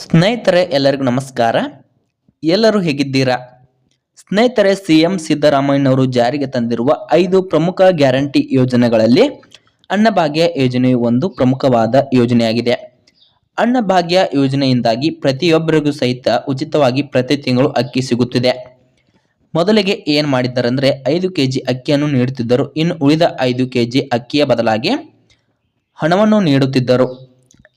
ಸ್ನೇಹಿತರೆ ಎಲ್ಲರಿಗೂ ನಮಸ್ಕಾರ. ಎಲ್ಲರೂ ಹೇಗಿದ್ದೀರಾ? ಸ್ನೇಹಿತರೆ, ಸಿಎಂ ಸಿದ್ದರಾಮಯ್ಯನವರು ಜಾರಿಗೆ ತಂದಿರುವ 5 ಪ್ರಮುಖ ಗ್ಯಾರಂಟಿ ಯೋಜನೆಗಳಲ್ಲಿ ಅನ್ನಭಾಗ್ಯ ಯೋಜನೆಯು ಒಂದು ಪ್ರಮುಖವಾದ ಯೋಜನೆಯಾಗಿದೆ. ಅನ್ನಭಾಗ್ಯ ಯೋಜನೆಯಿಂದಾಗಿ ಪ್ರತಿಯೊಬ್ಬರಿಗೂ ಸಹಿತ ಉಚಿತವಾಗಿ ಪ್ರತಿ ತಿಂಗಳು ಅಕ್ಕಿ ಸಿಗುತ್ತಿದೆ. ಮೊದಲಿಗೆ ಏನ್ ಮಾಡಿದ್ದಾರಂದ್ರೆ 5 ಕೆಜಿ ಅಕ್ಕಿಯನ್ನು ನೀಡುತ್ತಿದ್ದರು. ಇನ್ನು ಉಳಿದ 5 ಕೆಜಿ ಅಕ್ಕಿಯ ಬದಲಾಗಿ ಹಣವನ್ನು ನೀಡುತ್ತಿದ್ದರು.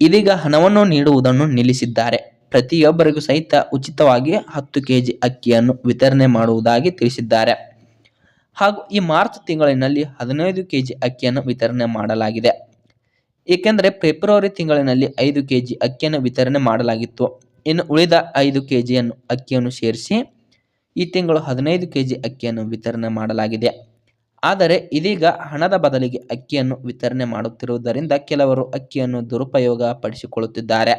ಇದೀಗ ಹಣವನ್ನು ನೀಡುವುದನ್ನು ನಿಲ್ಲಿಸಿದ್ದಾರೆ. ಪ್ರತಿಯೊಬ್ಬರಿಗೂ ಸಹಿತ ಉಚಿತವಾಗಿ 10 ಕೆಜಿ ಅಕ್ಕಿಯನ್ನು ವಿತರಣೆ ಮಾಡುವುದಾಗಿ ತಿಳಿಸಿದ್ದಾರೆ. ಹಾಗೂ ಈ ಮಾರ್ಚ್ ತಿಂಗಳಿನಲ್ಲಿ 15 ಕೆಜಿ ಅಕ್ಕಿಯನ್ನು ವಿತರಣೆ ಮಾಡಲಾಗಿದೆ. ಏಕೆಂದರೆ ಫೆಬ್ರವರಿ ತಿಂಗಳಿನಲ್ಲಿ 5 ಕೆಜಿ ಅಕ್ಕಿಯನ್ನು ವಿತರಣೆ ಮಾಡಲಾಗಿತ್ತು. ಇನ್ನು ಉಳಿದ 5 ಕೆಜಿಯನ್ನು ಅಕ್ಕಿಯನ್ನು ಸೇರಿಸಿ ಈ ತಿಂಗಳು 15 ಕೆಜಿ ಅಕ್ಕಿಯನ್ನು ವಿತರಣೆ ಮಾಡಲಾಗಿದೆ. ಆದರೆ ಇದೀಗ ಹಣದ ಬದಲಿಗೆ ಅಕ್ಕಿಯನ್ನು ವಿತರಣೆ ಮಾಡುತ್ತಿರುವುದರಿಂದ ಕೆಲವರು ಅಕ್ಕಿಯನ್ನು ದುರುಪಯೋಗ ಪಡಿಸಿಕೊಳ್ಳುತ್ತಿದ್ದಾರೆ.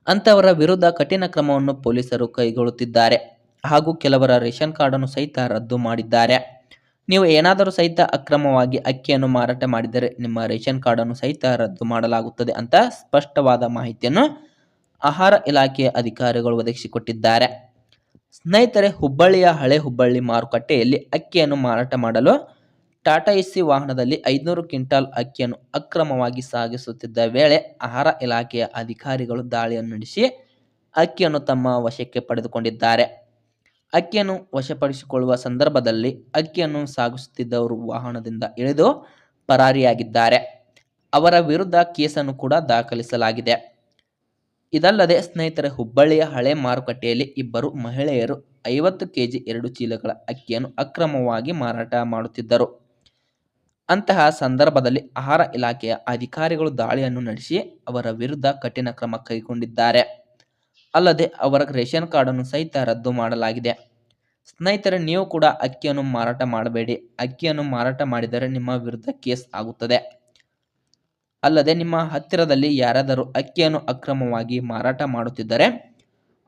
ಅಂತವರ ವಿರುದ್ಧ ಕಠಿಣ ಕ್ರಮವನ್ನು ಪೊಲೀಸರು ಕೈಗೊಳ್ಳುತ್ತಿದ್ದಾರೆ. ಹಾಗೂ ಕೆಲವರ ರೇಷನ್ ಕಾರ್ಡ್ ಅನ್ನು ಸಹಿತ ರದ್ದು ಮಾಡಿದ್ದಾರೆ. ನೀವು ಏನಾದರೂ ಸಹಿತ ಅಕ್ರಮವಾಗಿ ಅಕ್ಕಿಯನ್ನು ಮಾರಾಟ ಮಾಡಿದರೆ ನಿಮ್ಮ ರೇಷನ್ ಕಾರ್ಡ್ ಅನ್ನು ಸಹಿತ ರದ್ದು ಮಾಡಲಾಗುತ್ತದೆ ಅಂತ ಸ್ಪಷ್ಟವಾದ ಮಾಹಿತಿಯನ್ನು ಆಹಾರ ಇಲಾಖೆಯ ಅಧಿಕಾರಿಗಳು ಒದಗಿಸಿಕೊಟ್ಟಿದ್ದಾರೆ. ಸ್ನೇಹಿತರೆ, ಹುಬ್ಬಳ್ಳಿಯ ಹಳೆ ಹುಬ್ಬಳ್ಳಿ ಮಾರುಕಟ್ಟೆಯಲ್ಲಿ ಅಕ್ಕಿಯನ್ನು ಮಾರಾಟ ಮಾಡಲು ಟಾಟಾ ಎಸಿ ವಾಹನದಲ್ಲಿ 500 ಕ್ವಿಂಟಾಲ್ ಅಕ್ಕಿಯನ್ನು ಅಕ್ರಮವಾಗಿ ಸಾಗಿಸುತ್ತಿದ್ದ ವೇಳೆ ಆಹಾರ ಇಲಾಖೆಯ ಅಧಿಕಾರಿಗಳು ದಾಳಿಯನ್ನು ನಡೆಸಿ ಅಕ್ಕಿಯನ್ನು ತಮ್ಮ ವಶಕ್ಕೆ ಪಡೆದುಕೊಂಡಿದ್ದಾರೆ. ಅಕ್ಕಿಯನ್ನು ವಶಪಡಿಸಿಕೊಳ್ಳುವ ಸಂದರ್ಭದಲ್ಲಿ ಅಕ್ಕಿಯನ್ನು ಸಾಗಿಸುತ್ತಿದ್ದವರು ವಾಹನದಿಂದ ಇಳಿದು ಪರಾರಿಯಾಗಿದ್ದಾರೆ. ಅವರ ವಿರುದ್ಧ ಕೇಸನ್ನು ಕೂಡ ದಾಖಲಿಸಲಾಗಿದೆ. ಇದಲ್ಲದೆ ಸ್ನೇಹಿತರೆ, ಹುಬ್ಬಳ್ಳಿಯ ಹಳೆ ಮಾರುಕಟ್ಟೆಯಲ್ಲಿ ಇಬ್ಬರು ಮಹಿಳೆಯರು 50 ಕೆಜಿ 2 ಚೀಲಗಳ ಅಕ್ಕಿಯನ್ನು ಅಕ್ರಮವಾಗಿ ಮಾರಾಟ ಮಾಡುತ್ತಿದ್ದರು. ಅಂತಹ ಸಂದರ್ಭದಲ್ಲಿ ಆಹಾರ ಇಲಾಖೆಯ ಅಧಿಕಾರಿಗಳು ದಾಳಿಯನ್ನು ನಡೆಸಿ ಅವರ ವಿರುದ್ಧ ಕಠಿಣ ಕ್ರಮ ಕೈಗೊಂಡಿದ್ದಾರೆ. ಅಲ್ಲದೆ ಅವರ ರೇಷನ್ ಕಾರ್ಡ್ ಅನ್ನು ಸಹಿತ ರದ್ದು ಮಾಡಲಾಗಿದೆ. ಸ್ನೇಹಿತರೆ, ನೀವು ಕೂಡ ಅಕ್ಕಿಯನ್ನು ಮಾರಾಟ ಮಾಡಬೇಡಿ. ಅಕ್ಕಿಯನ್ನು ಮಾರಾಟ ಮಾಡಿದರೆ ನಿಮ್ಮ ವಿರುದ್ಧ ಕೇಸ್ ಆಗುತ್ತದೆ. ಅಲ್ಲದೆ ನಿಮ್ಮ ಹತ್ತಿರದಲ್ಲಿ ಯಾರಾದರೂ ಅಕ್ಕಿಯನ್ನು ಅಕ್ರಮವಾಗಿ ಮಾರಾಟ ಮಾಡುತ್ತಿದ್ದರೆ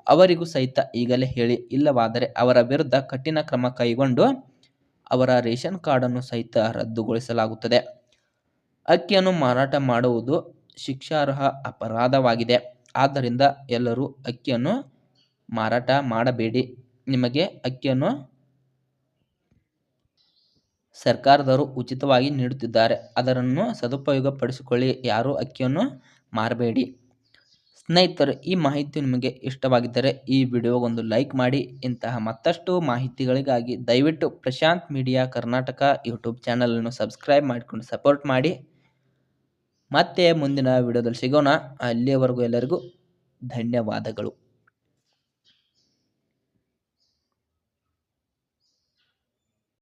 ಅವರಿಗೂ ಸಹಿತ ಈಗಲೇ ಹೇಳಿ. ಇಲ್ಲವಾದರೆ ಅವರ ವಿರುದ್ಧ ಕಠಿಣ ಕ್ರಮ ಕೈಗೊಂಡು ಅವರ ರೇಷನ್ ಕಾರ್ಡ್ ಅನ್ನು ಸಹಿತ ರದ್ದುಗೊಳಿಸಲಾಗುತ್ತದೆ. ಅಕ್ಕಿಯನ್ನು ಮಾರಾಟ ಮಾಡುವುದು ಶಿಕ್ಷಾರ್ಹ ಅಪರಾಧವಾಗಿದೆ. ಆದ್ದರಿಂದ ಎಲ್ಲರೂ ಅಕ್ಕಿಯನ್ನು ಮಾರಾಟ ಮಾಡಬೇಡಿ. ನಿಮಗೆ ಅಕ್ಕಿಯನ್ನು ಸರ್ಕಾರದವರು ಉಚಿತವಾಗಿ ನೀಡುತ್ತಿದ್ದಾರೆ. ಅದನ್ನು ಸದುಪಯೋಗ ಪಡಿಸಿಕೊಳ್ಳಿ. ಯಾರೂ ಅಕ್ಕಿಯನ್ನು ಮಾರಬೇಡಿ. ಸ್ನೇಹಿತರೆ, ಈ ಮಾಹಿತಿ ನಿಮಗೆ ಇಷ್ಟವಾಗಿದ್ದರೆ ಈ ವಿಡಿಯೋಗೊಂದು ಲೈಕ್ ಮಾಡಿ. ಇಂತಹ ಮತ್ತಷ್ಟು ಮಾಹಿತಿಗಳಿಗಾಗಿ ದಯವಿಟ್ಟು ಪ್ರಶಾಂತ್ ಮೀಡಿಯಾ ಕರ್ನಾಟಕ ಯೂಟ್ಯೂಬ್ ಚಾನಲನ್ನು ಸಬ್ಸ್ಕ್ರೈಬ್ ಮಾಡಿಕೊಂಡು ಸಪೋರ್ಟ್ ಮಾಡಿ. ಮತ್ತೆ ಮುಂದಿನ ವಿಡಿಯೋದಲ್ಲಿ ಸಿಗೋಣ. ಅಲ್ಲಿಯವರೆಗೂ ಎಲ್ಲರಿಗೂ ಧನ್ಯವಾದಗಳು.